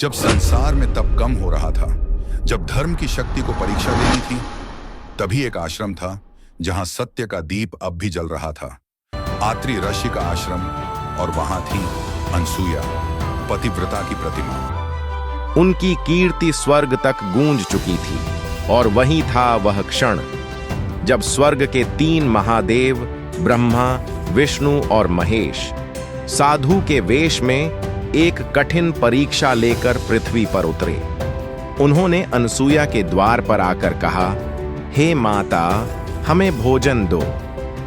जब संसार में तप कम हो रहा था, जब धर्म की शक्ति को परीक्षा देनी थी, तभी एक आश्रम था जहां सत्य का दीप अब भी जल रहा था। आत्रि ऋषि का आश्रम, और वहां थी अनसुया, पतिव्रता की प्रतिमा। उनकी कीर्ति स्वर्ग तक गूंज चुकी थी, और वही था वह क्षण जब स्वर्ग के 3 महादेव ब्रह्मा, विष्णु और महेश साधु के वेश में एक कठिन परीक्षा लेकर पृथ्वी पर उतरे। उन्होंने अनसुया के द्वार पर आकर कहा, हे माता, हमें भोजन दो,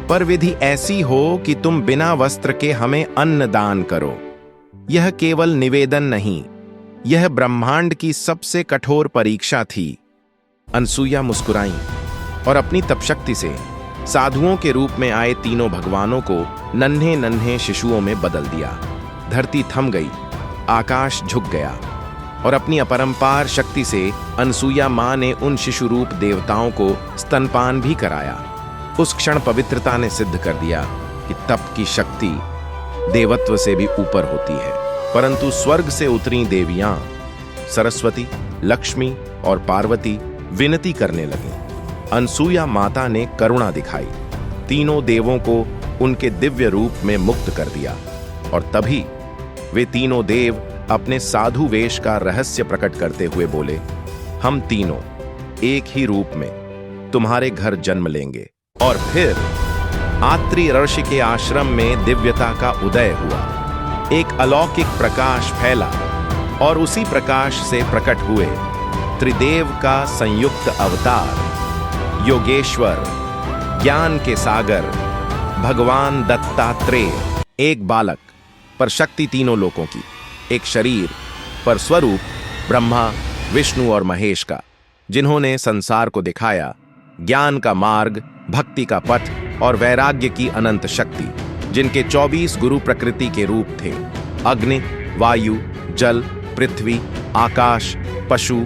पर विधि ऐसी हो कि तुम बिना वस्त्र के हमें अन्न दान करो। यह केवल निवेदन नहीं, यह ब्रह्मांड की सबसे कठोर परीक्षा थी। अनसुया मुस्कुराईं और अपनी तपशक्ति से साधुओं के रूप में आए तीनों भगवानों को नन्हे नन्हे शिशुओं में बदल दिया। धरती थम गई, आकाश झुक गया, और अपनी अपरंपार शक्ति से अनसुया मां ने उन शिशु रूप देवताओं को स्तनपान भी कराया। उस क्षण पवित्रता ने सिद्ध कर दिया कि तप की शक्ति देवत्व से भी ऊपर होती है। परंतु स्वर्ग से उतरी देवियां सरस्वती, लक्ष्मी और पार्वती विनती करने लगीं। अनसुया माता ने करुणा दिखाई, तीनों देवों को उनके दिव्य रूप में मुक्त कर दिया, और तभी वे तीनों देव अपने साधु वेश का रहस्य प्रकट करते हुए बोले, हम तीनों एक ही रूप में तुम्हारे घर जन्म लेंगे। और फिर आत्रि ऋषि के आश्रम में दिव्यता का उदय हुआ। एक अलौकिक प्रकाश फैला, और उसी प्रकाश से प्रकट हुए त्रिदेव का संयुक्त अवतार, योगेश्वर, ज्ञान के सागर, भगवान दत्तात्रेय। एक बालक पर शक्ति तीनों लोकों की, एक शरीर पर स्वरूप ब्रह्मा, विष्णु और महेश का, जिन्होंने संसार को दिखाया ज्ञान का मार्ग, भक्ति का पथ और वैराग्य की अनंत शक्ति, जिनके 24 गुरु प्रकृति के रूप थे: अग्नि, वायु, जल, पृथ्वी, आकाश, पशु,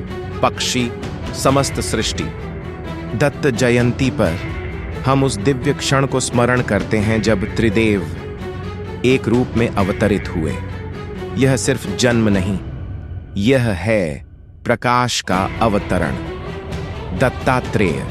पक्षी, समस्त सृष्टि। दत्त जयंती पर हम उस दिव्य क्षण को स्मरण करते हैं जब त्रिदेव एक रूप में अवतरित हुए। यह सिर्फ जन्म नहीं, यह है प्रकाश का अवतरण। दत्तात्रेय